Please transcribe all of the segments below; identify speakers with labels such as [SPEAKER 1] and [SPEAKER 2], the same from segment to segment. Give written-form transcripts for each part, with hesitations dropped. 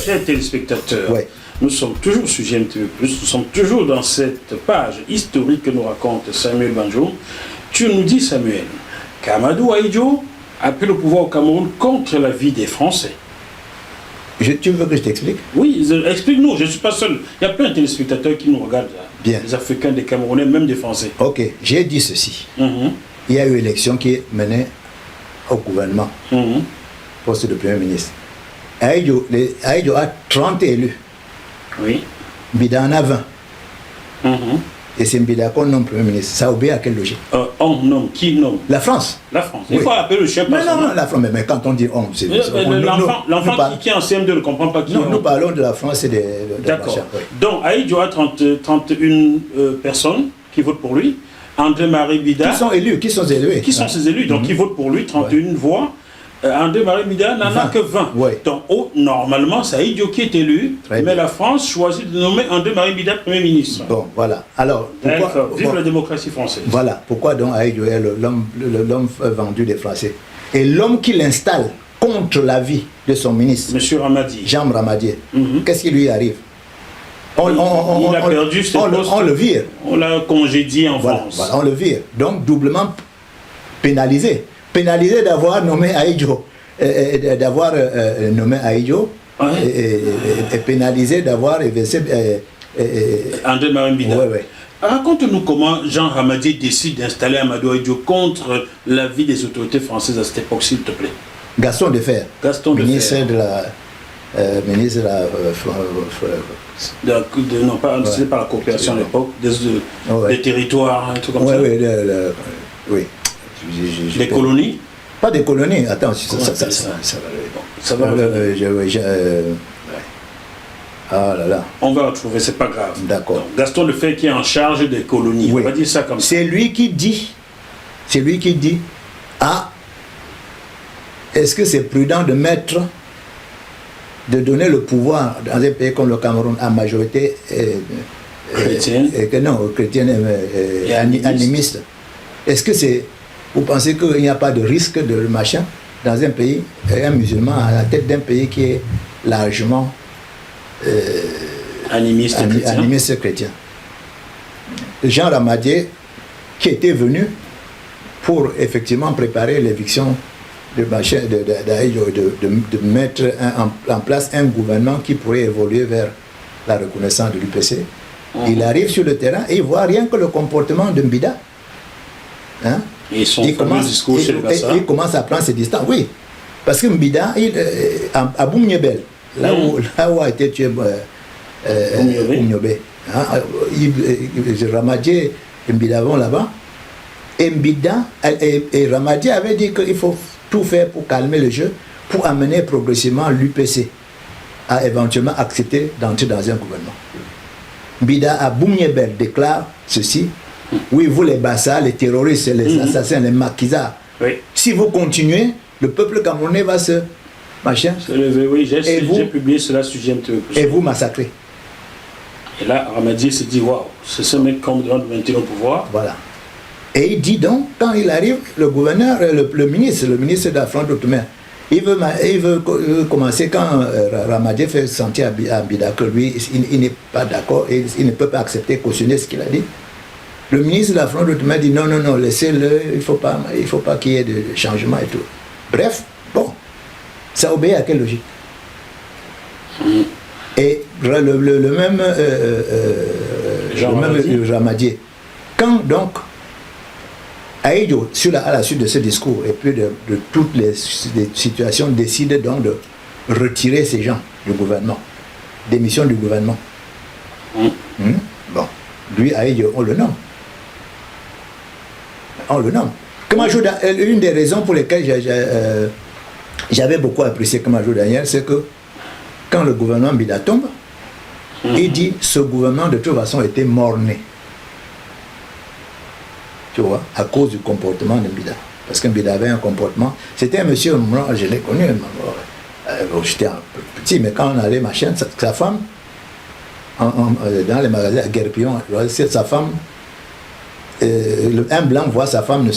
[SPEAKER 1] Chers téléspectateurs,
[SPEAKER 2] Ouais.
[SPEAKER 1] nous sommes toujours sur GMTV+, nous sommes toujours dans cette page historique que nous raconte Samuel Banjo. Tu nous dis, Samuel, qu'Amadou Ahidjo a pris le pouvoir au Cameroun contre l'avis des Français.
[SPEAKER 2] Tu veux que je t'explique?
[SPEAKER 1] Oui, explique-nous, je ne suis pas seul. Il y a plein de téléspectateurs qui nous regardent là.
[SPEAKER 2] Bien.
[SPEAKER 1] Des Africains, des Camerounais, même des Français.
[SPEAKER 2] Ok, j'ai dit ceci.
[SPEAKER 1] Mhm.
[SPEAKER 2] Il y a eu élection qui est menée au gouvernement,
[SPEAKER 1] Mhm.
[SPEAKER 2] poste de Premier ministre. Ahidjo a 30 élus.
[SPEAKER 1] Oui.
[SPEAKER 2] Mbida en a 20.
[SPEAKER 1] Mhm.
[SPEAKER 2] Et c'est Mbida qu'on nomme Premier ministre. Ça obéit à quelle logique?
[SPEAKER 1] On nomme, qui nomme?
[SPEAKER 2] La France.
[SPEAKER 1] La France. Il
[SPEAKER 2] Oui.
[SPEAKER 1] faut appeler le chef par son nom.
[SPEAKER 2] Non, la France. Mais quand on dit on, c'est...
[SPEAKER 1] L'enfant qui est en CM2 ne comprend pas qui
[SPEAKER 2] Non,
[SPEAKER 1] est
[SPEAKER 2] nous
[SPEAKER 1] on.
[SPEAKER 2] parlons de la France et de
[SPEAKER 1] D'accord.
[SPEAKER 2] machin, oui.
[SPEAKER 1] Donc, Ahidjo a 31 personnes qui votent pour lui. André-Marie Bida.
[SPEAKER 2] Qui sont élus? Qui sont élus?
[SPEAKER 1] Qui sont ces élus? Donc, qui votent pour lui, 31 voix. André-Marie Bida n'en a
[SPEAKER 2] 20.
[SPEAKER 1] que 20.
[SPEAKER 2] Ouais.
[SPEAKER 1] Donc, normalement, c'est Ahidjo qui est élu,
[SPEAKER 2] Très
[SPEAKER 1] mais
[SPEAKER 2] bien.
[SPEAKER 1] la France choisit de nommer André-Marie Bida Premier ministre.
[SPEAKER 2] Bon, voilà. Alors, pourquoi...
[SPEAKER 1] D'accord. Vive
[SPEAKER 2] bon,
[SPEAKER 1] la démocratie française.
[SPEAKER 2] voilà. Pourquoi donc Ahidjo est l'homme vendu des Français? Et l'homme qui l'installe contre l'avis de son ministre,
[SPEAKER 1] Monsieur Ramadi.
[SPEAKER 2] Jean Ramadier,
[SPEAKER 1] Mhm.
[SPEAKER 2] qu'est-ce qui lui arrive?
[SPEAKER 1] Il a perdu ce poste.
[SPEAKER 2] On le vire.
[SPEAKER 1] On l'a congédié en
[SPEAKER 2] Voilà,
[SPEAKER 1] France.
[SPEAKER 2] voilà, on le vire. Donc, doublement pénalisé. Pénalisé d'avoir nommé Ahidjo. D'avoir nommé Ahidjo.
[SPEAKER 1] Ouais.
[SPEAKER 2] Et pénalisé d'avoir évincé...
[SPEAKER 1] André-Marie Bida.
[SPEAKER 2] ouais, ouais.
[SPEAKER 1] Raconte-nous comment Jean Ramadier décide d'installer Amadou Ahidjo contre l'avis des autorités françaises à cette époque, s'il te plaît.
[SPEAKER 2] Gaston Defferre,
[SPEAKER 1] Gaston
[SPEAKER 2] ministre
[SPEAKER 1] Defferre.
[SPEAKER 2] de la... ministre de la...
[SPEAKER 1] Non, pas c'est par la coopération à l'époque,
[SPEAKER 2] Ouais.
[SPEAKER 1] des territoires, un truc comme
[SPEAKER 2] ouais,
[SPEAKER 1] ça.
[SPEAKER 2] ouais, oui.
[SPEAKER 1] Des colonies.
[SPEAKER 2] Pas des colonies, attends,
[SPEAKER 1] Comment on appelle ça? Ça va.
[SPEAKER 2] Ah là là.
[SPEAKER 1] On va retrouver, c'est pas grave.
[SPEAKER 2] D'accord.
[SPEAKER 1] Donc, Gaston Defferre qui est en charge des colonies.
[SPEAKER 2] Oui.
[SPEAKER 1] On va dire ça comme ça.
[SPEAKER 2] C'est lui qui dit, ah, est-ce que c'est prudent de donner le pouvoir dans un pays comme le Cameroun à majorité
[SPEAKER 1] Chrétienne.
[SPEAKER 2] chrétienne
[SPEAKER 1] Et
[SPEAKER 2] animiste. Est-ce que c'est, vous pensez qu'il n'y a pas de risque de machin dans un pays, un musulman à la tête d'un pays qui est largement
[SPEAKER 1] Animiste chrétien.
[SPEAKER 2] animiste chrétien? Jean Ramadier, qui était venu pour effectivement préparer l'éviction d'Ahidjo, de mettre en place un gouvernement qui pourrait évoluer vers la reconnaissance de l'UPC. Il arrive sur le terrain et il voit rien que le comportement de Mbida. Hein?
[SPEAKER 1] Et son fameux discours chez les Bassa.
[SPEAKER 2] il commence à prendre ses distances, oui. Parce que Mbida, à Boumniebel, là où a été tué Boumniebel, hein, Ramadier et Mbida vont là-bas. Et Mbida et Ramadier avaient dit qu'il faut tout faire pour calmer le jeu, pour amener progressivement l'UPC à éventuellement accepter d'entrer dans un gouvernement. Mbida à Boumniebel déclare ceci: oui, vous les Bassa, les terroristes, les assassins, les maquisards,
[SPEAKER 1] Oui.
[SPEAKER 2] si vous continuez, le peuple camerounais va se machin
[SPEAKER 1] Se lever, oui,
[SPEAKER 2] Et vous-
[SPEAKER 1] j'ai publié cela sur GMTV+.
[SPEAKER 2] et vous massacrer.
[SPEAKER 1] Et là, Ramadier se dit, waouh, c'est ce mec qu'on me demande de maintenir au pouvoir.
[SPEAKER 2] Voilà. Et il dit donc, quand il arrive, le gouverneur, le ministre de la France d'Outre-mer, il veut commencer quand Ramadier fait sentir à Mbida que lui, il n'est pas d'accord et il ne peut pas accepter, cautionner ce qu'il a dit. Le ministre de la France d'Outre-mer dit non, laissez-le, il ne faut pas qu'il y ait de changement et tout. Bref, bon, ça obéit à quelle logique? Et le même Ramadier, quand donc Ahidjo, à la suite de ce discours et puis de toutes les situations, décide donc de retirer ces gens du gouvernement, démission du gouvernement. Bon, lui, Ahidjo, on le nomme. Une des raisons pour lesquelles j'avais beaucoup apprécié Kamajo Daniel, c'est que quand le gouvernement Mbida tombe, il dit ce gouvernement de toute façon était mort-né. Tu vois, à cause du comportement de Mbida. Parce que Mbida avait un comportement. C'était un monsieur, moi je l'ai connu, j'étais un peu petit, mais quand on allait machin, sa femme, dans les magasins à Guerpillon, sa femme, un blanc voit sa femme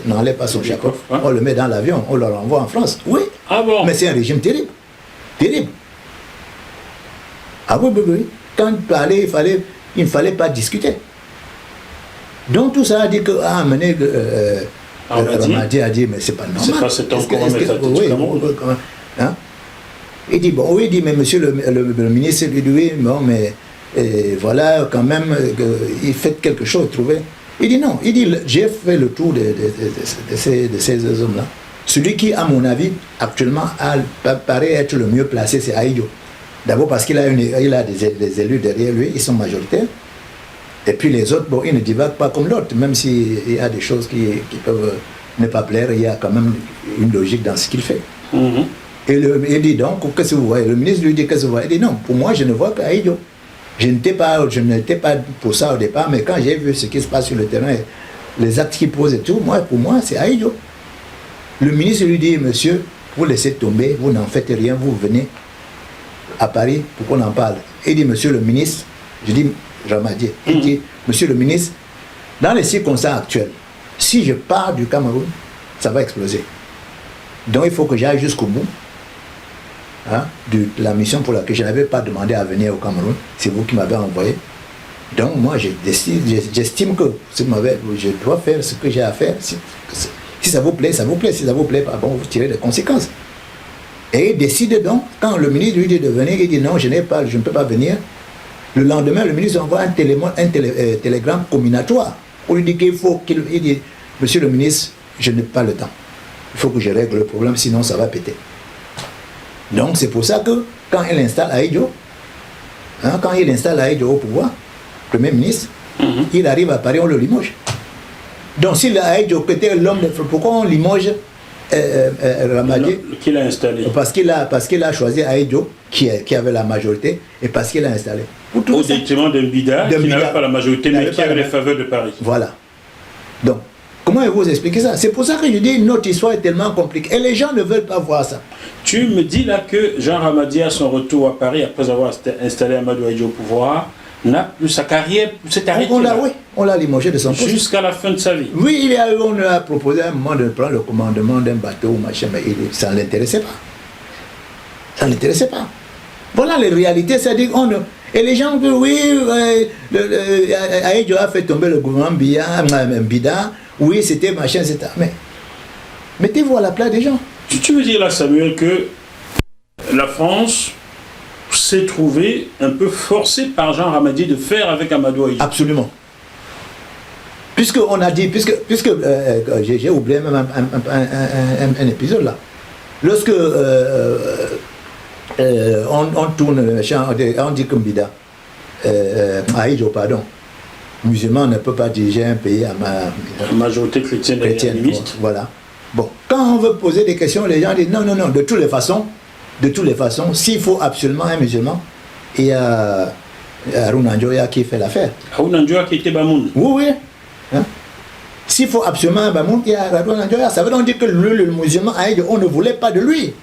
[SPEAKER 2] n'enlève pas son chapeau, on le met dans l'avion, on le renvoie en France. Oui,
[SPEAKER 1] Ah bon?
[SPEAKER 2] mais c'est un régime terrible. Terrible. Ah oui, oui, oui. Quand il parlait, il ne fallait pas discuter. Donc tout ça a dit que Ramadi a dit mais c'est pas normal.
[SPEAKER 1] C'est pas cet homme qu'on va mettre à tête du Cameroun.
[SPEAKER 2] Hein? Il dit bon, oui, il dit mais monsieur le ministre lui dit oui, bon, mais voilà quand même il fait quelque chose, trouvez. Il dit non, il dit j'ai fait le tour de ces hommes-là. Celui qui, à mon avis, actuellement paraît être le mieux placé, c'est Ahidjo. D'abord parce qu'il a des élus derrière lui, ils sont majoritaires. Et puis les autres, bon, ils ne divaguent pas comme l'autre, même s'il y a des choses qui peuvent ne pas plaire, il y a quand même une logique dans ce qu'il fait. Et il dit donc, qu'est-ce que vous voyez? Le ministre lui dit, qu'est-ce que vous voyez? Il dit non, pour moi, je ne vois qu'Ahidjo. Je n'étais pas pour ça au départ, mais quand j'ai vu ce qui se passe sur le terrain, les actes qu'il pose et tout, pour moi, c'est Ahidjo. Le ministre lui dit, monsieur, vous laissez tomber, vous n'en faites rien, vous venez à Paris pour qu'on en parle. Il dit, monsieur le ministre, je dis, Ramadi, il dit, monsieur le ministre, dans les circonstances actuelles, si je pars du Cameroun, ça va exploser. Donc il faut que j'aille jusqu'au bout de la mission pour laquelle je n'avais pas demandé à venir au Cameroun. C'est vous qui m'avez envoyé. Donc moi, j'estime que je dois faire ce que j'ai à faire. Si ça vous plaît, ça vous plaît. Si ça vous plaît, bon, vous tirez les conséquences. Et il décide donc, quand le ministre lui dit de venir, il dit non, je ne peux pas venir. Le lendemain, le ministre envoie un télégramme combinatoire. On lui dit qu'il faut il dit, monsieur le ministre, je n'ai pas le temps. Il faut que je règle le problème, sinon ça va péter. Donc c'est pour ça que quand il installe Ahidjo, au pouvoir, Premier ministre, il arrive à Paris, on le limoge. Donc si Ahidjo était l'homme, pourquoi on limoge Ramadi?
[SPEAKER 1] Qui l'a installé?
[SPEAKER 2] Parce qu'il a choisi Ahidjo, qui avait la majorité, et parce qu'il l'a installé.
[SPEAKER 1] Au détriment d'un Bida qui n'avait pas la majorité, mais qui avait les faveurs de Paris.
[SPEAKER 2] Voilà. Donc, comment vous expliquer ça? C'est pour ça que je dis notre histoire est tellement compliquée. Et les gens ne veulent pas voir ça.
[SPEAKER 1] Tu me dis là que Jean Ramadi, à son retour à Paris, après avoir installé Amadou Ahidjo au pouvoir, sa carrière s'est arrêtée.
[SPEAKER 2] On l'a limogé de son poste.
[SPEAKER 1] Jusqu'à la fin de sa vie.
[SPEAKER 2] Oui, on lui a proposé à un moment de prendre le commandement d'un bateau ou machin, mais ça ne l'intéressait pas. Ça ne l'intéressait pas. Voilà les réalités, c'est-à-dire et les gens disent oui, Ahidjo a fait tomber le gouvernement Bida, oui, c'était machin, etc. Mais mettez-vous à la place des gens.
[SPEAKER 1] Tu veux dire là, Samuel, que la France s'est trouvée un peu forcée par Jean Ramadi de faire avec Amadou Ahidjo?
[SPEAKER 2] Absolument. Puisqu'on a dit, j'ai oublié même un épisode là. Lorsque on tourne le champ, on dit comme Bida, Ahidjo, pardon, musulman ne peut pas diriger un pays à
[SPEAKER 1] majorité chrétienne et animiste.
[SPEAKER 2] Voilà. Bon, quand on veut poser des questions, les gens disent non, de toutes les façons, s'il faut absolument un musulman, il y a Harouna Njoya qui fait l'affaire.
[SPEAKER 1] Harouna Njoya qui était Bamoun.
[SPEAKER 2] Oui. Hein? S'il faut absolument un Bamoun, il y a Harouna Njoya. Ça veut donc dire que le musulman Ahidjo, on ne voulait pas de lui.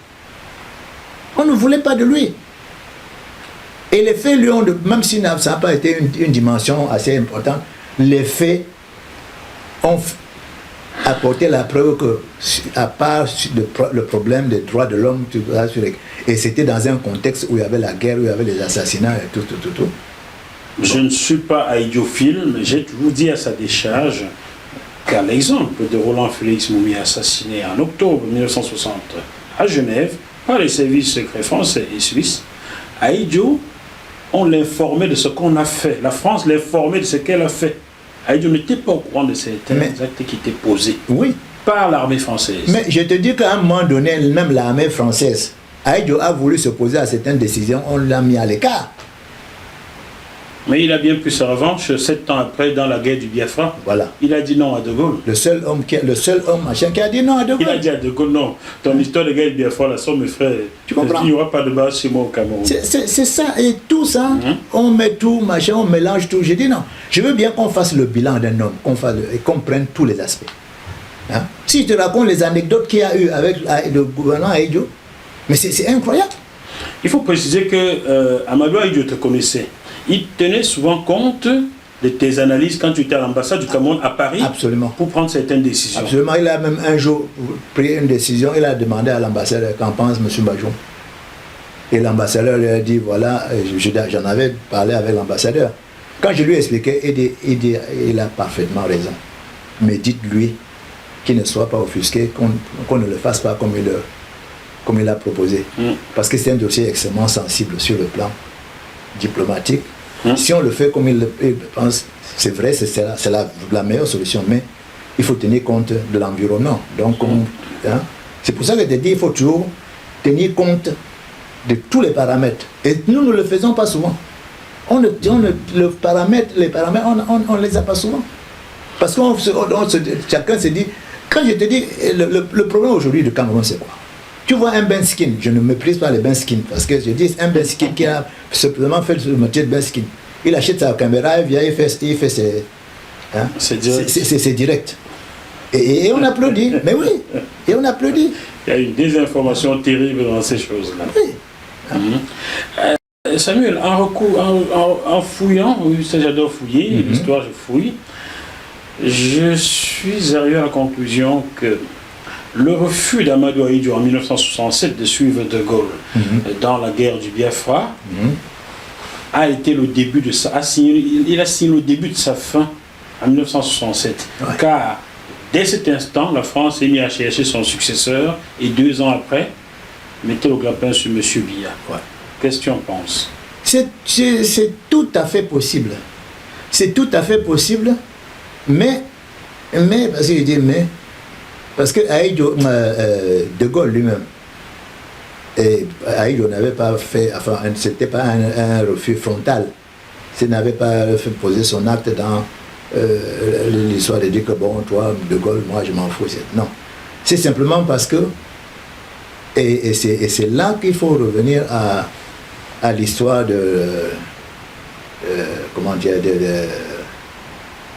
[SPEAKER 2] Et les faits lui ont, même si ça n'a pas été une dimension assez importante, les faits ont apporté la preuve que, à part le problème des droits de l'homme, et c'était dans un contexte où il y avait la guerre, où il y avait les assassinats et tout.
[SPEAKER 1] Je ne suis pas aïdiophile, mais j'ai toujours dit à sa décharge qu'à l'exemple de Roland Félix Moumi assassiné en octobre 1960 à Genève par les services secrets français et suisses, Ahidjo, on l'informait de ce qu'on a fait. La France l'informait de ce qu'elle a fait. Ahidjo n'était pas au courant de certains actes qui étaient posés par l'armée française. Mais
[SPEAKER 2] je te dis qu'à un moment donné, même l'armée française, Ahidjo a voulu s'opposer à certaines décisions, on l'a mis à l'écart.
[SPEAKER 1] Mais il a bien pris sa revanche 7 ans après dans la guerre du Biafra.
[SPEAKER 2] Voilà.
[SPEAKER 1] Il a dit non à De Gaulle.
[SPEAKER 2] Le seul homme machin qui a dit non à De Gaulle.
[SPEAKER 1] Il a dit à De Gaulle non. Ton histoire de guerre du Biafra, là, sont mes frères.
[SPEAKER 2] Tu comprends?
[SPEAKER 1] Il n'y aura pas de base chez moi au Cameroun.
[SPEAKER 2] C'est ça. Et tout ça, on met tout, machin, on mélange tout. J'ai dit non. Je veux bien qu'on fasse le bilan d'un homme, qu'on prenne tous les aspects. Hein? Si je te raconte les anecdotes qu'il y a eu avec le gouvernement Ahidjo, mais c'est incroyable.
[SPEAKER 1] Il faut préciser que Amadou Ahidjo te connaissait. Il tenait souvent compte de tes analyses quand tu étais à l'ambassade du Cameroun à Paris.
[SPEAKER 2] Absolument.
[SPEAKER 1] Pour prendre certaines décisions.
[SPEAKER 2] Absolument. Il a même un jour pris une décision, il a demandé à l'ambassadeur qu'en pense M. Bajoum. Et l'ambassadeur lui a dit, voilà, j'en avais parlé avec l'ambassadeur. Quand je lui ai expliqué, il a parfaitement raison. Mais dites-lui qu'il ne soit pas offusqué, qu'on ne le fasse pas comme il a proposé. Parce que c'est un dossier extrêmement sensible sur le plan diplomatique. Si on le fait comme il pense, c'est vrai, c'est la meilleure solution, mais il faut tenir compte de l'environnement. Donc, c'est pour ça que je te dis, il faut toujours tenir compte de tous les paramètres. Et nous ne le faisons pas souvent. Les paramètres, on ne les a pas souvent. Parce que chacun se dit, quand je te dis, le problème aujourd'hui du Cameroun, c'est quoi? Tu vois un Benskin, je ne méprise pas les Benskin, parce que je dis un Benskin qui a simplement fait le métier de Benskin. Il achète sa caméra, il vient, il fait ses... Hein, c'est direct. Et on applaudit, mais oui, et on applaudit.
[SPEAKER 1] Il y a une désinformation terrible dans ces choses-là.
[SPEAKER 2] Oui.
[SPEAKER 1] Samuel, en fouillant, oui, ça j'adore fouiller, l'histoire je fouille, je suis arrivé à la conclusion que le refus d'Amadou Ahidjo en 1967 de suivre De Gaulle dans la guerre du Biafra a été le début de ça. Il a signé le début de sa fin en 1967. Ouais. Car dès cet instant, la France est mise à chercher son successeur et 2 ans après, mettait le grappin sur M. Biya. Ouais. Qu'est-ce que tu en penses?
[SPEAKER 2] C'est tout à fait possible. C'est tout à fait possible, mais parce que je dis mais, parce que Ahidjo, De Gaulle lui-même, Ahidjo n'avait pas fait, enfin, c'était pas un refus frontal. Il n'avait pas fait poser son acte dans l'histoire de dire que bon, toi, De Gaulle, moi je m'en fous. Non. C'est simplement parce que, et c'est là qu'il faut revenir à l'histoire comment dire,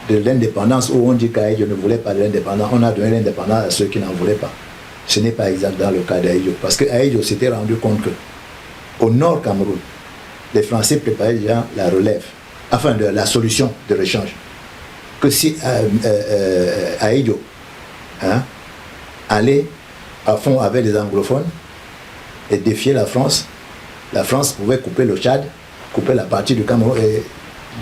[SPEAKER 2] de l'indépendance, où on dit qu'Ahidjo ne voulait pas de l'indépendance. On a donné l'indépendance à ceux qui n'en voulaient pas. Ce n'est pas exact dans le cas d'Ahidjo, parce que Ahidjo s'était rendu compte que au nord Cameroun, les Français préparaient déjà la relève, enfin de la solution de l'échange. Que si Ahidjo allait à fond avec les anglophones et défier la France pouvait couper le Tchad, couper la partie du Cameroun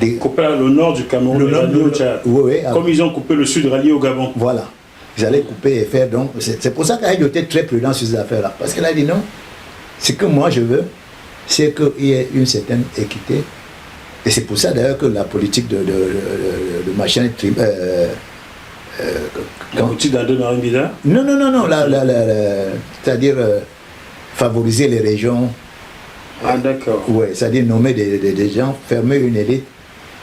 [SPEAKER 2] et
[SPEAKER 1] couper le nord du Cameroun, le nord du Tchad.
[SPEAKER 2] Oui,
[SPEAKER 1] comme ils ont coupé le sud rallié au Gabon.
[SPEAKER 2] Voilà. Ils allaient couper et faire donc. C'est pour ça qu'Ahidjo était très prudent sur ces affaires-là. Parce qu'il a dit non. Ce que moi je veux, c'est qu'il y ait une certaine équité. Et c'est pour ça d'ailleurs que la politique de machin.
[SPEAKER 1] La politique d'André Mbida?
[SPEAKER 2] Non. C'est-à-dire favoriser les régions.
[SPEAKER 1] Ah, d'accord.
[SPEAKER 2] Oui, c'est-à-dire nommer des gens, fermer une élite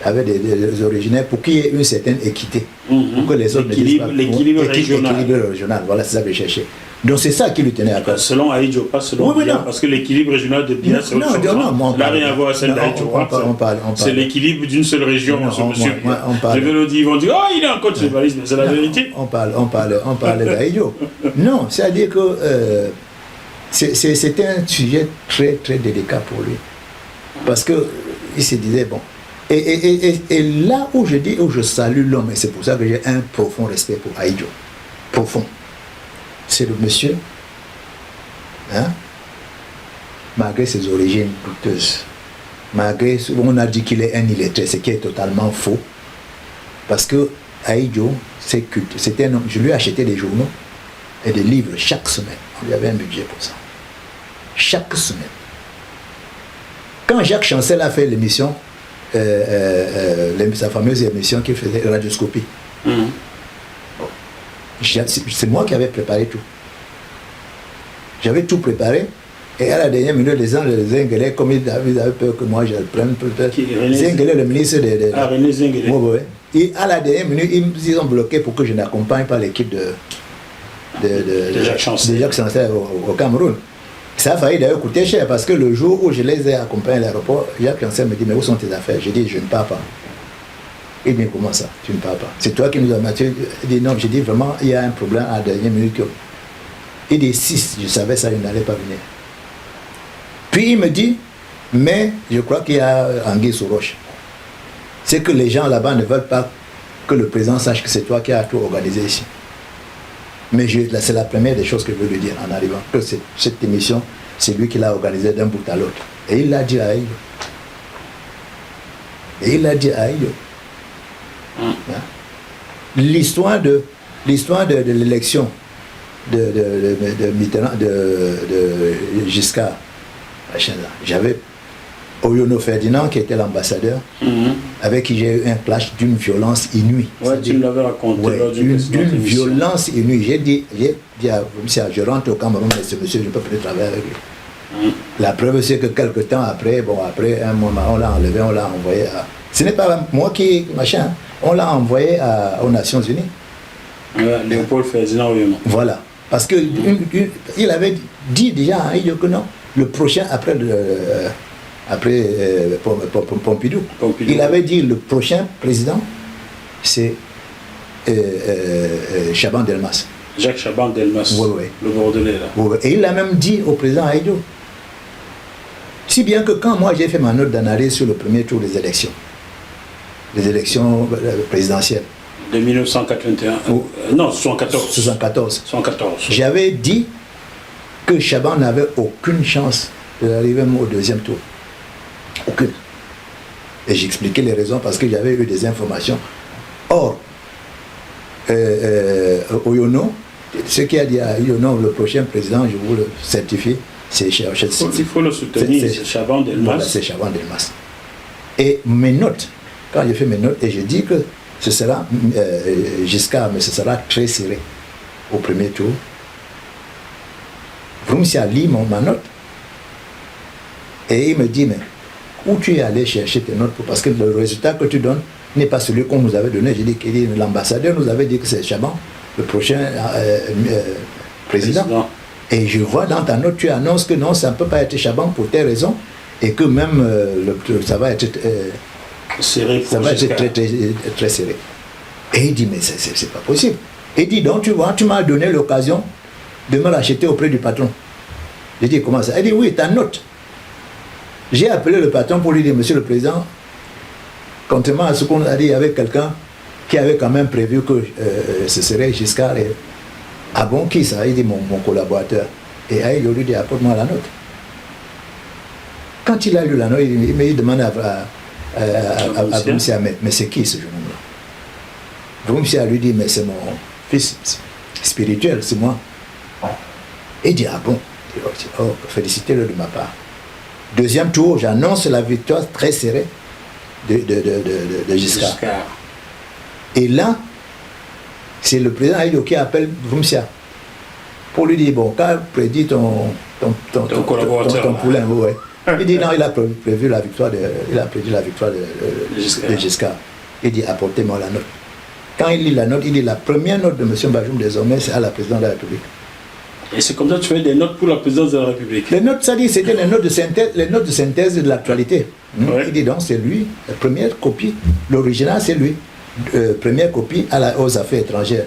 [SPEAKER 2] avec des originaires pour qu'il y ait une certaine équité. Pour que les autres
[SPEAKER 1] l'équilibre régional.
[SPEAKER 2] L'équilibre régional, voilà, c'est ça que je cherchais. Donc c'est ça qui lui tenait à cœur.
[SPEAKER 1] Selon Ahidjo, pas selon Biya, parce que l'équilibre régional de Biya, c'est autre chose. Ça n'a rien à voir avec celle d'Ahidjo. C'est l'équilibre d'une seule région, monsieur. Je vais le dire, ils vont dire, oh, il est en Côte d'Ivoire, mais c'est la vérité.
[SPEAKER 2] On parle d'Ahidjo. Non, c'est-à-dire que c'était un sujet très, très délicat pour lui. Parce qu'il se disait, bon, et là où je salue l'homme, et c'est pour ça que j'ai un profond respect pour Ahidjo, profond, c'est le monsieur, malgré ses origines douteuses, malgré ce qu'on a dit qu'il est un illettré, ce qui est totalement faux, parce que Ahidjo, c'était un homme, je lui ai acheté des journaux et des livres chaque semaine, il y avait un budget pour ça, chaque semaine. Quand Jacques Chancel a fait l'émission, sa fameuse émission qu'il faisait, Radioscopie. Bon. C'est moi qui avais préparé tout. J'avais tout préparé, et à la dernière minute, les Zinguelais, comme ils avaient peur que moi je le prenne, Zinguelais, le ministre de...
[SPEAKER 1] Ah, René Zinguelais.
[SPEAKER 2] Et à la dernière minute, ils ont bloqué pour que je n'accompagne pas l'équipe de Jacques Chancel au Cameroun. Ça a failli d'ailleurs coûter cher, parce que le jour où je les ai accompagnés à l'aéroport, Jacques Chancel me dit, mais où sont tes affaires? J'ai dit, je ne pars pas. Il dit, comment ça, tu ne pars pas? C'est toi qui nous as battu. Il dit, non, j'ai dit, vraiment, il y a un problème à la dernière minute. Il dit, si je savais ça, je n'allais pas venir. Puis il me dit, mais je crois qu'il y a anguille sous roche. C'est que les gens là-bas ne veulent pas que le président sache que c'est toi qui as tout organisé ici. Mais c'est la première des choses que je veux lui dire en arrivant, que cette émission c'est lui qui l'a organisé d'un bout à l'autre. Et il l'a dit à Aïdo. L'histoire de l'élection de Mitterrand, de Giscard, j'avais Oyono Ferdinand qui était l'ambassadeur, avec qui j'ai eu un clash d'une violence inouïe.
[SPEAKER 1] Ouais, tu l'avais raconté lors d'une
[SPEAKER 2] violence inouïe. J'ai dit à monsieur, je rentre au Cameroun, mais ce monsieur, je ne peux plus travailler avec lui. La preuve, c'est que quelques temps après, après un moment, on l'a enlevé, on l'a envoyé à... Ce n'est pas moi qui... machin, on l'a envoyé aux Nations Unies.
[SPEAKER 1] Léopold Ferdinand Oyono.
[SPEAKER 2] Voilà. Parce qu'il avait dit déjà à Aïdo que non, le prochain, après Pompidou, il avait dit le prochain président, c'est Chaban Delmas.
[SPEAKER 1] Jacques Chaban Delmas,
[SPEAKER 2] oui.
[SPEAKER 1] Le Bordelais là.
[SPEAKER 2] Oui. Et il l'a même dit au président Aïdo. Si bien que quand moi j'ai fait ma note d'analyse sur le premier tour des élections présidentielles,
[SPEAKER 1] de 1981, non, 74.
[SPEAKER 2] J'avais dit que Chaban n'avait aucune chance d'arriver au deuxième tour. Aucune. Et j'expliquais les raisons parce que j'avais eu des informations. Or, Oyono, ce qui a dit à Oyono, le prochain président, je vous le certifie, c'est
[SPEAKER 1] il faut le soutenir, c'est Chaban Delmas.
[SPEAKER 2] Voilà, c'est Chaban Delmas. Et mes notes, quand j'ai fait mes notes, et je dis que ce sera Giscard, mais ce sera très serré au premier tour. Vroumsia lit ma note et il me dit, mais où tu es allé chercher tes notes parce que le résultat que tu donnes n'est pas celui qu'on nous avait donné. J'ai dit que l'ambassadeur nous avait dit que c'est Chaban, le prochain président. Et je vois dans ta note, tu annonces que non, ça ne peut pas être Chaban pour telle raison et que même ça va être...
[SPEAKER 1] serré pour
[SPEAKER 2] ça va être très serré. Et il dit, mais c'est pas possible. Et il dit, donc tu vois, tu m'as donné l'occasion de me racheter auprès du patron. J'ai dit, comment ça? Il dit, oui, ta note. J'ai appelé le patron pour lui dire, monsieur le président, contrairement à ce qu'on a dit avec quelqu'un qui avait quand même prévu que ce serait Giscard. Et, ah bon, qui ça? Il dit, mon collaborateur. Et il lui dit, apporte-moi la note. Quand il a lu la note, il demande à Vroumsia, mais c'est qui ce jeune homme-là? Vroumsia lui dit, mais c'est mon fils spirituel, c'est moi. Et il dit, ah bon? Oh, félicitez-le de ma part. Deuxième tour, j'annonce la victoire très serrée de Giscard. Et là, c'est le président Aïdo qui appelle Vroumsia pour lui dire, bon, quand prédit ton poulain, ouais. Il dit non, il a prévu la victoire de Giscard. Il dit apportez-moi la note. Quand il lit la note, il dit la première note de M. Bajoum désormais, c'est à la présidence de la République.
[SPEAKER 1] Et c'est comme ça que tu fais des notes pour la présidence de la République.
[SPEAKER 2] Les notes, ça dit, c'était les notes de synthèse de l'actualité. Ouais. Il dit donc c'est lui, la première copie, l'original c'est lui. Première copie aux affaires étrangères.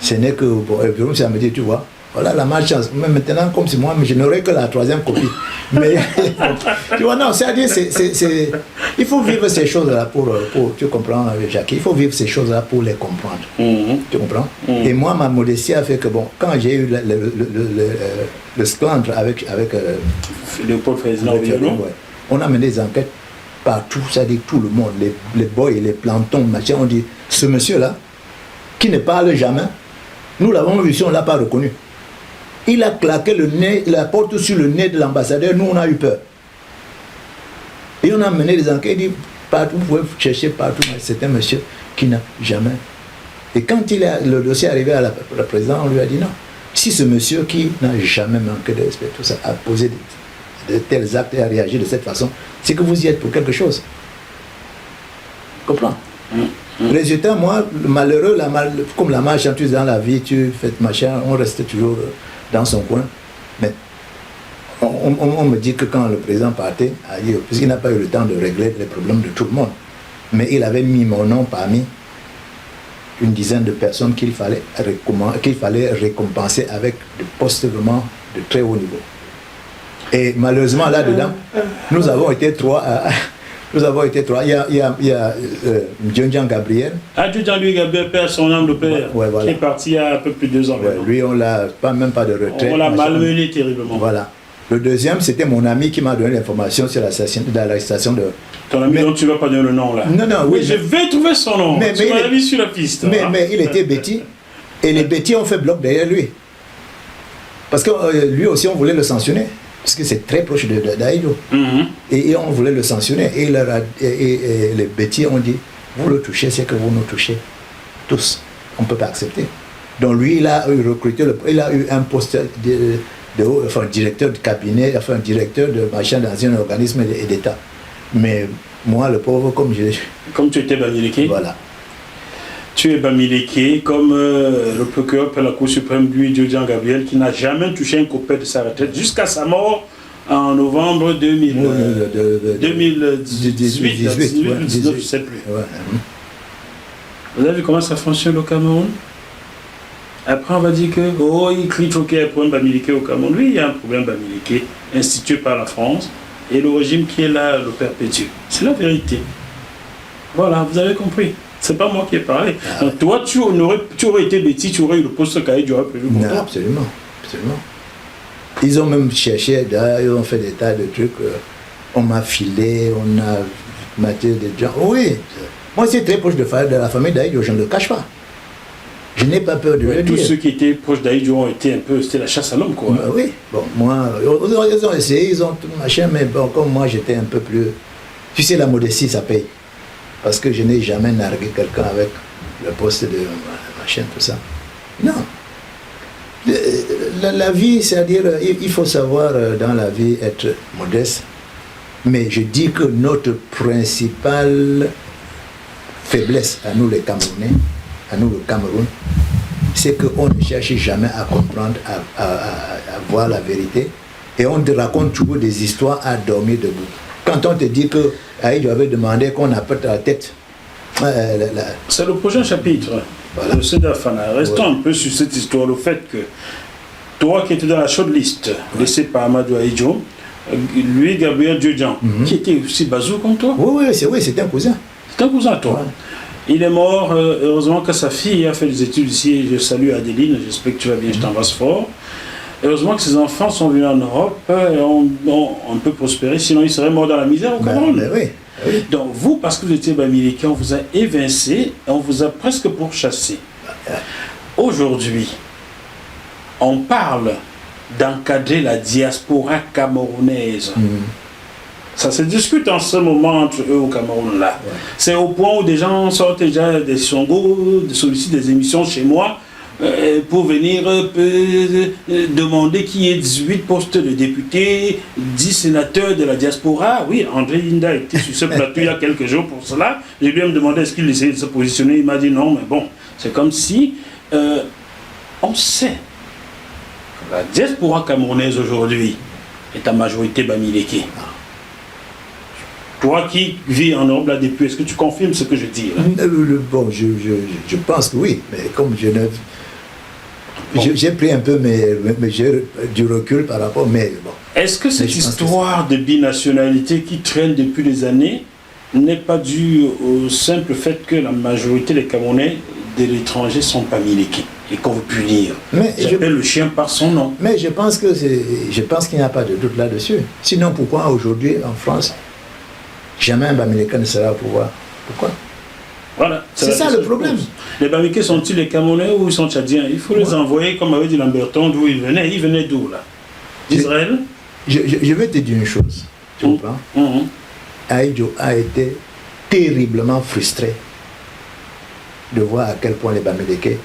[SPEAKER 2] Ce n'est que, bon, ça me dit, tu vois, voilà la malchance. Mais maintenant, comme c'est moi, je n'aurai que la troisième copie. Mais, tu vois, non, c'est-à-dire, il faut vivre ces choses-là pour, tu comprends, Jacques, il faut vivre ces choses-là pour les comprendre. Tu comprends? Et moi, ma modestie a fait que, bon, quand j'ai eu le scandale avec
[SPEAKER 1] Léopold Ferdinand Oyono,
[SPEAKER 2] on a mené des enquêtes partout, c'est-à-dire tout le monde, les boys, les plantons, machin, on dit, ce monsieur-là, qui ne parle jamais, nous l'avons vu si on ne l'a pas reconnu. Il a claqué le nez, la porte sur le nez de l'ambassadeur, nous on a eu peur. Et on a mené des enquêtes, il dit, partout, vous pouvez chercher partout, mais c'est un monsieur qui n'a jamais. Et quand le dossier est arrivé à la présidente, on lui a dit non. Si ce monsieur qui n'a jamais manqué de respect, tout ça, a posé de tels actes et a réagi de cette façon, c'est que vous y êtes pour quelque chose. Comprends? Résultat, moi, malheureux, comme la malchance dans la vie, tu fais machin, on reste toujours dans son coin. Mais on me dit que quand le président partait, puisqu'il n'a pas eu le temps de régler les problèmes de tout le monde, mais il avait mis mon nom parmi une dizaine de personnes qu'il fallait récompenser avec des postes vraiment de très haut niveau. Et malheureusement, là-dedans, nous avons été trois. Il y a Djondjan Gabriel.
[SPEAKER 1] Ah, Djondjan Gabriel perd son âme de père,
[SPEAKER 2] voilà.
[SPEAKER 1] Qui est parti il y a un peu plus de 2 ans.
[SPEAKER 2] Lui, on l'a même pas de retraite.
[SPEAKER 1] On l'a malmené terriblement.
[SPEAKER 2] Voilà. Le deuxième, c'était mon ami qui m'a donné l'information sur l'arrestation de...
[SPEAKER 1] Ton ami dont tu ne vas pas donner le nom là.
[SPEAKER 2] Non, non,
[SPEAKER 1] Oui,
[SPEAKER 2] oui.
[SPEAKER 1] je vais trouver son nom. Tu m'as mis sur la piste.
[SPEAKER 2] Mais il était bêtis. Et les bêtis ont fait bloc derrière lui. Parce que lui aussi, on voulait le sanctionner. Parce que c'est très proche d'Aïdjo. Et on voulait le sanctionner. Et les bêtis ont dit, vous le touchez, c'est que vous nous touchez. Tous. On ne peut pas accepter. Donc lui, il a recruté, il a eu un poste enfin, directeur de cabinet, enfin directeur de machin dans un organisme d'État. Mais moi, le pauvre, comme
[SPEAKER 1] tu étais Bamileke.
[SPEAKER 2] Voilà.
[SPEAKER 1] Tu es Bamileke, comme le procureur de la Cour suprême, lui, Dieu-Jean Gabriel, qui n'a jamais touché un copec de sa retraite jusqu'à sa mort en novembre 2018, je ne sais plus.
[SPEAKER 2] Ouais.
[SPEAKER 1] Vous avez vu comment ça fonctionne au Cameroun? Après, on va dire que, il crie qu'il y a un problème Bamileke au Cameroun. Oui, il y a un problème Bamileke institué par la France et le régime qui est là le perpétue. C'est la vérité. Voilà, vous avez compris. C'est pas moi qui ai parlé. Donc, toi, tu aurais été bêtis, tu aurais eu le poste qu'Aïdjo aurait prévu pour toi.
[SPEAKER 2] Absolument, absolument. Ils ont même cherché, ils ont fait des tas de trucs. On m'a filé, on a maté des gens. Oui, moi c'est très proche de la famille d'Aïdjo, je ne le cache pas. Je n'ai pas peur de le dire.
[SPEAKER 1] Tous ceux qui étaient proches d'Aïdjo ont été un peu, c'était la chasse à l'homme, quoi.
[SPEAKER 2] Oui, bon, moi, ils ont essayé, ils ont tout machin, mais bon, comme moi j'étais un peu plus... Tu sais, la modestie, ça paye. Parce que je n'ai jamais nargué quelqu'un avec le poste de machin, tout ça. Non. La vie, c'est-à-dire, il faut savoir dans la vie être modeste. Mais je dis que notre principale faiblesse à nous les Camerounais, à nous le Cameroun, c'est qu'on ne cherche jamais à comprendre, à voir la vérité. Et on te raconte toujours des histoires à dormir debout. Quand on te dit que Aïdjo avait demandé qu'on appelle la tête.
[SPEAKER 1] C'est le prochain chapitre. Voilà. Le Sedafana. Restons un peu sur cette histoire, le fait que toi qui étais dans la shortlist laissée par Amadou Aïdjo, lui, Gabriel Diodjan, qui était aussi bazou comme toi.
[SPEAKER 2] Oui, c'était un cousin.
[SPEAKER 1] C'est un cousin à toi. Ouais. Il est mort, heureusement que sa fille a fait des études ici. Je salue Adeline, j'espère que tu vas bien, je t'embrasse fort. Heureusement que ses enfants sont venus en Europe et ont un peu prospéré, sinon ils seraient morts dans la misère au Cameroun.
[SPEAKER 2] Oui.
[SPEAKER 1] Donc vous, parce que vous étiez Bamileke, on vous a évincé et on vous a presque pourchassé. Aujourd'hui, on parle d'encadrer la diaspora camerounaise. Ça se discute en ce moment entre eux au Cameroun là. C'est au point où des gens sortent déjà des songos, sollicitent des émissions chez moi pour venir demander qu'il y ait 18 postes de députés, 10 sénateurs de la diaspora. Oui, André Inda était sur ce plateau il y a quelques jours pour cela. Je lui ai demandé est-ce qu'il essayait de se positionner. Il m'a dit non, mais bon, c'est comme si on sait que la diaspora camerounaise aujourd'hui est en majorité Bamileke. Toi qui vis en Europe là depuis, est-ce que tu confirmes ce que je dis là?
[SPEAKER 2] Bon, je pense que oui, mais comme je ne... J'ai pris un peu mais j'ai du recul par rapport, mais bon.
[SPEAKER 1] Est-ce que cette histoire de binationalité qui traîne depuis des années n'est pas due au simple fait que la majorité des Camerounais de l'étranger sont pas Bamileke et qu'on veut punir? J'appelle le chien par son nom.
[SPEAKER 2] Mais je pense qu'il n'y a pas de doute là-dessus. Sinon, pourquoi aujourd'hui en France jamais un Bamileke ne sera au pouvoir? Pourquoi?
[SPEAKER 1] Voilà.
[SPEAKER 2] C'est ça le problème.
[SPEAKER 1] Les Bamileke sont-ils les Camerounais ou ils sont Tchadiens? Il faut les envoyer, comme avait dit Lamberton, d'où ils venaient. Ils venaient d'où là? D'Israël?
[SPEAKER 2] Je vais te dire une chose. Tu comprends? Aïdjo a été terriblement frustré de voir à quel point les Bamileke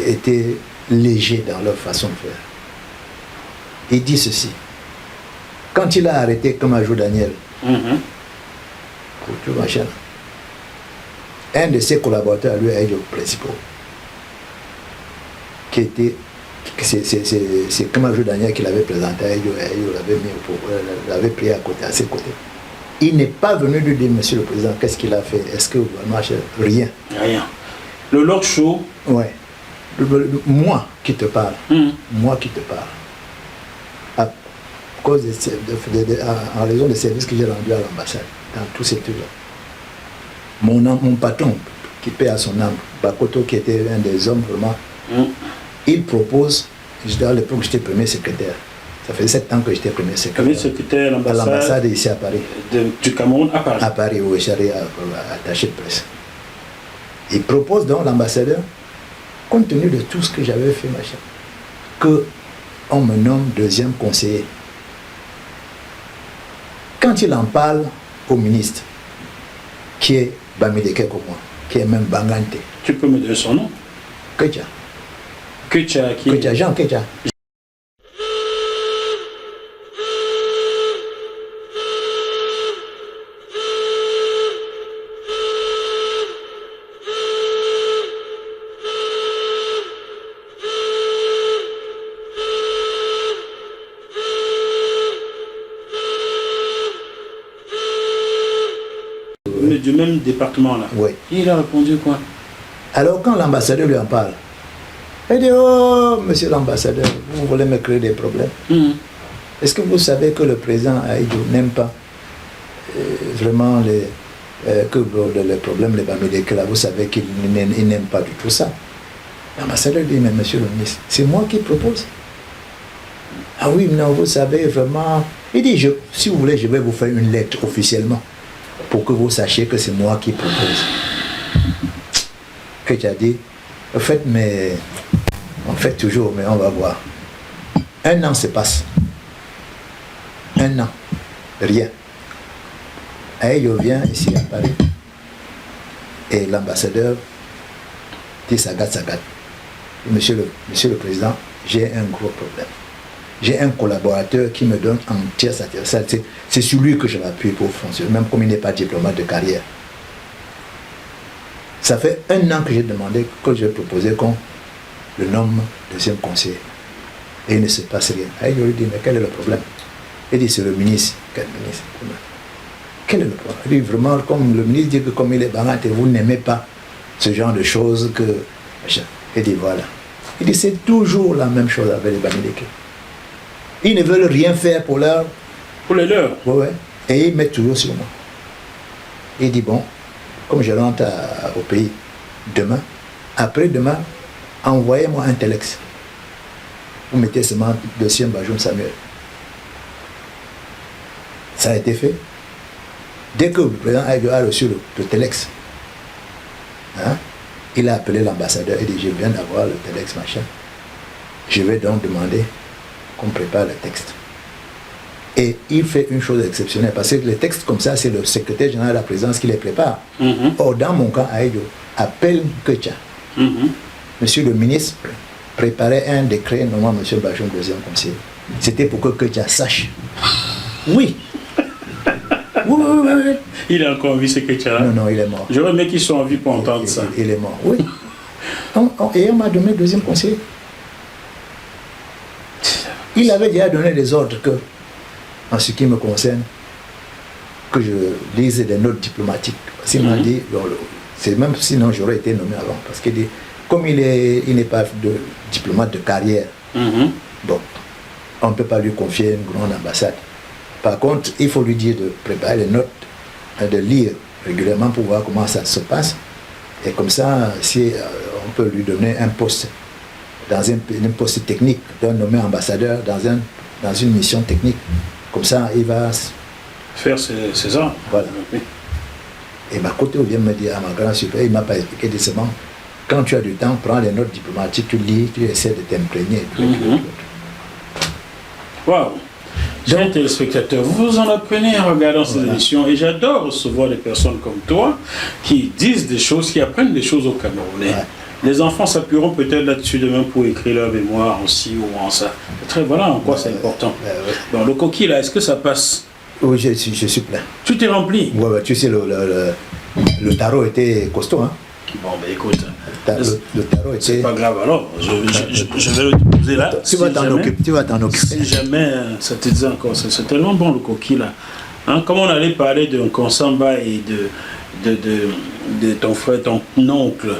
[SPEAKER 2] étaient légers dans leur façon de faire. Il dit ceci. Quand il a arrêté comme Major Daniel, pour tout machin, un de ses collaborateurs, lui, Aïdjo principaux, qui était, c'est comme Major Daniel qui l'avait présenté à Aïdjo, l'avait pris à ses côtés. Il n'est pas venu lui dire, monsieur le président, qu'est-ce qu'il a fait? Est-ce que vous marchez? Rien.
[SPEAKER 1] Rien. Le Lord Show.
[SPEAKER 2] Ouais. Moi qui te parle. Moi qui te parle. À cause en raison des services que j'ai rendus à l'ambassade, dans tous ces trucs-là. Mon patron, qui paie à son âme, Bakoto, qui était un des hommes vraiment, il propose, à l'époque j'étais premier secrétaire, Ça fait 7 ans que j'étais premier
[SPEAKER 1] Premier
[SPEAKER 2] secrétaire.
[SPEAKER 1] secrétaire à
[SPEAKER 2] À l'ambassade ici à Paris.
[SPEAKER 1] du Cameroun à Paris.
[SPEAKER 2] À Paris, où j'allais attaché de presse. Il propose donc l'ambassadeur, compte tenu de tout ce que j'avais fait, machin, qu'on me nomme deuxième conseiller. Quand il en parle au ministre, qui est Bamileke comme moi, qui est même Bangante,
[SPEAKER 1] Tu peux me donner son nom?
[SPEAKER 2] Ketia,
[SPEAKER 1] Ketia, qui
[SPEAKER 2] Ketia, Jean Ketia.
[SPEAKER 1] du même département là.
[SPEAKER 2] Oui.
[SPEAKER 1] Il a répondu quoi?
[SPEAKER 2] Alors quand l'ambassadeur lui en parle, il dit, oh, monsieur l'ambassadeur, vous voulez me créer des problèmes. Est-ce que vous savez que le président Aïdjo n'aime pas vraiment les problèmes, les Bamileke là, vous savez qu'il n'aime pas du tout ça. L'ambassadeur dit, mais monsieur le ministre, c'est moi qui propose. Ah oui, non, vous savez vraiment. Il dit, si vous voulez, je vais vous faire une lettre officiellement pour que vous sachiez que c'est moi qui propose. Que tu as dit, en fait, mais on fait toujours, mais on va voir. 1 an se passe. 1 an. Rien. Aïdjo vient ici à Paris. Et l'ambassadeur dit Sagat. Monsieur le Président, j'ai un gros problème. J'ai un collaborateur qui me donne entière satisfaction. C'est sur lui que je m'appuie pour fonctionner, même comme il n'est pas diplomate de carrière. Ça fait 1 an que j'ai demandé, que j'ai proposé qu'on le nomme deuxième conseiller. Et il ne se passe rien. Et je lui dis, mais quel est le problème? Il dit, c'est le ministre. Quel ministre? Quel est le problème? Il dit, vraiment, comme le ministre dit que comme il est bangate, vous n'aimez pas ce genre de choses que... Il dit, voilà. Il dit, c'est toujours la même chose avec les Bamileke. Ils ne veulent rien faire pour leur...
[SPEAKER 1] Pour les leurs.
[SPEAKER 2] Ouais. Et ils mettent toujours sur moi. Il dit, bon, comme je rentre au pays demain, après-demain, envoyez-moi un telex. Vous mettez seulement dossier Bajoum Samuel. Ça a été fait. Dès que le président a reçu le telex, hein, il a appelé l'ambassadeur et dit, je viens d'avoir le telex, machin. Je vais donc demander qu'on prépare le texte. Et il fait une chose exceptionnelle, parce que les textes comme ça, c'est le secrétaire général de la présidence qui les prépare. Or, dans mon cas, Aïdjo appelle Ketia. Monsieur le ministre préparait un décret nommant monsieur Bajoum deuxième conseiller. C'était pour que Ketia sache. Oui. Oui.
[SPEAKER 1] Il est encore en vie, ce Ketia.
[SPEAKER 2] Non, il est mort.
[SPEAKER 1] J'aurais aimé qu'ils soient en vie pour entendre ça.
[SPEAKER 2] Il est mort, oui. Et on m'a donné deuxième conseiller. Il avait déjà donné des ordres que, en ce qui me concerne, que je lise des notes diplomatiques. Parce qu'il m'a dit, c'est même sinon j'aurais été nommé avant. Parce qu'il dit, comme il n'est pas diplomate de carrière, bon, on ne peut pas lui confier une grande ambassade. Par contre, il faut lui dire de préparer les notes, de lire régulièrement pour voir comment ça se passe. Et comme ça, si on peut lui donner un poste, dans un poste technique, d'un nommé ambassadeur dans une mission technique. Comme ça, il va
[SPEAKER 1] faire ses ordres.
[SPEAKER 2] Voilà. Et ma côté vient me dire à ma grande supérieure, il ne m'a pas expliqué décemment. Quand tu as du temps, prends les notes diplomatiques, tu lis, tu essaies de t'imprégner.
[SPEAKER 1] Waouh! Chers téléspectateurs, vous en apprenez en regardant ces émissions et j'adore recevoir des personnes comme toi qui disent des choses, qui apprennent des choses aux Camerounais. Ouais. Les enfants s'appuieront peut-être là-dessus demain pour écrire leur mémoire aussi ou en ça. Voilà en quoi c'est important. Bon, le coquille là, est-ce que ça passe?
[SPEAKER 2] Oui, je suis plein.
[SPEAKER 1] Tu t'es rempli?
[SPEAKER 2] Oui, tu sais, le tarot était costaud. Hein?
[SPEAKER 1] Bon, ben écoute.
[SPEAKER 2] Le tarot était...
[SPEAKER 1] C'est pas grave alors, je vais le déposer là.
[SPEAKER 2] Tu vas t'en occuper.
[SPEAKER 1] Si jamais ça te dit encore, c'est tellement bon le coquille là. Hein, comme on allait parler d'un Konsamba et de ton frère, ton oncle,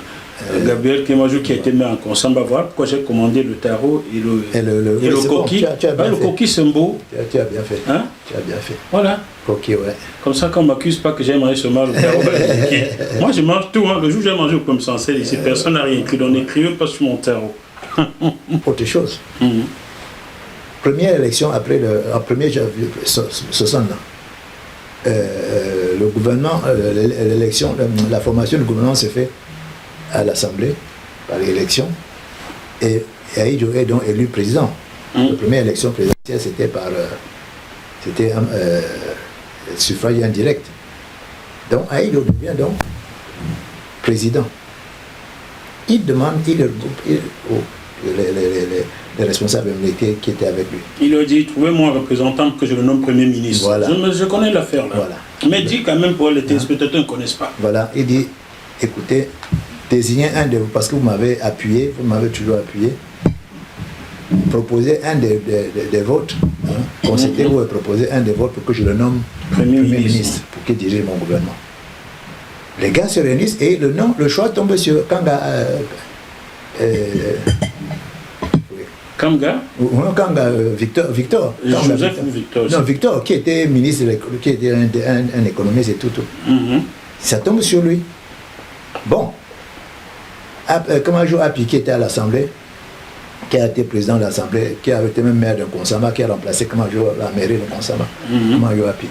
[SPEAKER 1] Gabriel Kémajou qui a été mis en Konsamba, voilà pourquoi j'ai commandé le tarot et le coquille.
[SPEAKER 2] Bon, tu as bien
[SPEAKER 1] le coquille c'est beau.
[SPEAKER 2] Tu as bien fait.
[SPEAKER 1] Hein?
[SPEAKER 2] Tu as bien fait.
[SPEAKER 1] Voilà.
[SPEAKER 2] Coquille, ouais.
[SPEAKER 1] Comme ça qu'on ne m'accuse pas que j'ai mangé seulement le tarot. Moi je mange tout. Hein. Le jour où j'ai mangé au pomme sans ici, personne n'a rien écrit. On n'écrivait pas sur mon tarot.
[SPEAKER 2] Autre chose. première élection après en 60 ans. Le gouvernement, l'élection, la formation du gouvernement s'est faite à l'Assemblée, par l'élection, et Ahidjo est donc élu président. La première élection présidentielle, c'était suffrage indirect. Donc Ahidjo devient donc président. Il demande, il regroupe les responsables militaires qui étaient avec lui.
[SPEAKER 1] Il leur dit, trouvez-moi un représentant que je le nomme Premier ministre.
[SPEAKER 2] Voilà.
[SPEAKER 1] Je connais l'affaire là.
[SPEAKER 2] Voilà.
[SPEAKER 1] Mais dis quand même pour les téléspectateurs ne connaissent pas.
[SPEAKER 2] Voilà, il dit, écoutez, désignez un de vous, parce que vous m'avez appuyé, vous m'avez toujours appuyé, proposez un des vôtres, consultez-vous et proposez un des vôtres pour que je le nomme Premier ministre, pour qu'il dirige mon gouvernement. Les gars se réunissent et le choix tombe sur Kanga.
[SPEAKER 1] Kanga
[SPEAKER 2] Kanga, Victor.
[SPEAKER 1] Joseph ou Victor aussi.
[SPEAKER 2] Non, Victor, qui était ministre, qui était un économiste et tout. Ça tombe sur lui. Bon. Kamajo Api, qui était à l'Assemblée, qui a été président de l'Assemblée, qui a été même maire de Konsama, qui a remplacé Kamajo à la mairie de Konsama. Kamajo Api.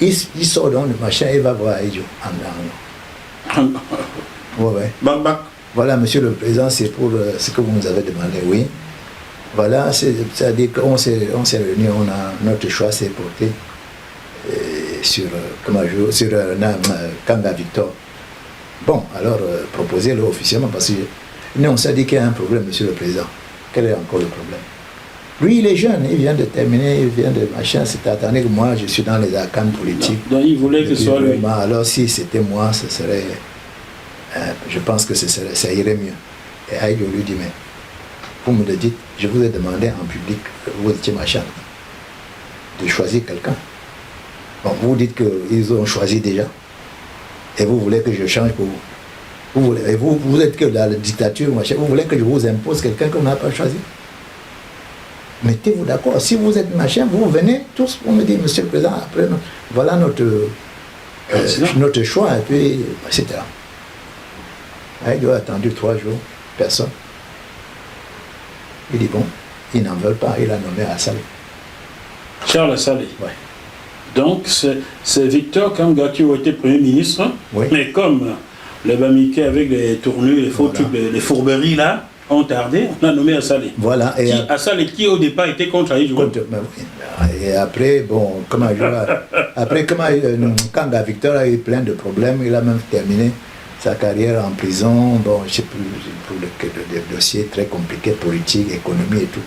[SPEAKER 2] Il sort donc le machin et va voir Ahidjo. Ouais. Voilà, monsieur le président, c'est pour ce que vous nous avez demandé, oui. Voilà, c'est-à-dire qu'on s'est réunis, notre choix s'est porté sur Kanga Victor. Bon, alors proposez-le officiellement, parce que nous, on s'est dit qu'il y a un problème, monsieur le président. Quel est encore le problème? Lui, il est jeune, il vient de terminer, il vient de machin, c'est attendez que moi, je suis dans les arcanes politiques.
[SPEAKER 1] Donc il voulait que ce soit lui.
[SPEAKER 2] Alors si c'était moi, ce serait... je pense que ça irait mieux. Et Ahidjo lui dit, mais vous me le dites, je vous ai demandé en public, vous étiez machin, de choisir quelqu'un. Bon, vous dites qu'ils ont choisi déjà, et vous voulez que je change pour vous. Et vous êtes que dans la dictature, machin, vous voulez que je vous impose quelqu'un qu'on n'a pas choisi. Mettez-vous d'accord. Si vous êtes machin, vous venez tous pour me dire, monsieur le président, après, voilà notre choix, et puis, etc. Ahidjo a attendu 3 jours, personne. Il dit bon, ils n'en veulent pas, il a nommé Assalé.
[SPEAKER 1] Charles Assalé.
[SPEAKER 2] Ouais.
[SPEAKER 1] Donc c'est Victor Kanga qui a été Premier ministre,
[SPEAKER 2] oui.
[SPEAKER 1] Mais comme les Bamileke avec les tournures, les faux trucs, les fourberies là, ont tardé, on a nommé Assalé.
[SPEAKER 2] Voilà. Et
[SPEAKER 1] Assalé qui au départ était contre Ahidjo.
[SPEAKER 2] Et après, bon, Kanga Victor a eu plein de problèmes, il a même terminé sa carrière en prison, bon, je sais plus, pour des dossiers très compliqués, politiques, économie et tout.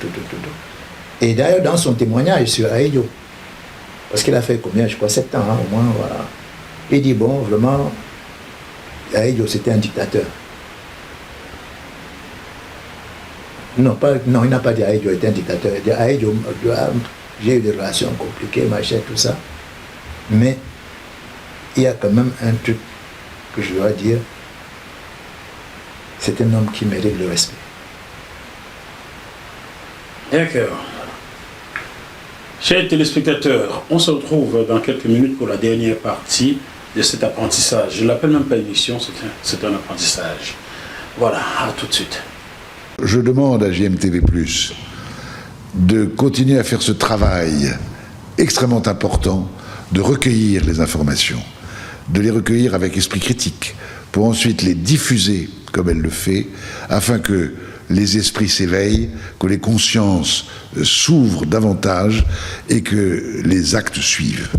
[SPEAKER 2] Et d'ailleurs, dans son témoignage sur Ahidjo, parce qu'il a fait combien, je crois, 7 ans, au moins, voilà. Il dit, bon, vraiment, Ahidjo, c'était un dictateur. Non, il n'a pas dit Ahidjo était un dictateur. Il dit, Ahidjo, j'ai eu des relations compliquées, machin, tout ça. Mais, il y a quand même un truc que je dois dire, c'est un homme qui mérite le respect.
[SPEAKER 1] D'accord. Chers téléspectateurs, on se retrouve dans quelques minutes pour la dernière partie de cet apprentissage. Je ne l'appelle même pas émission, c'est un apprentissage. Voilà, à tout de suite.
[SPEAKER 3] Je demande à GMTV+, de continuer à faire ce travail extrêmement important de recueillir les informations, de les recueillir avec esprit critique, pour ensuite les diffuser comme elle le fait, afin que les esprits s'éveillent, que les consciences s'ouvrent davantage et que les actes suivent.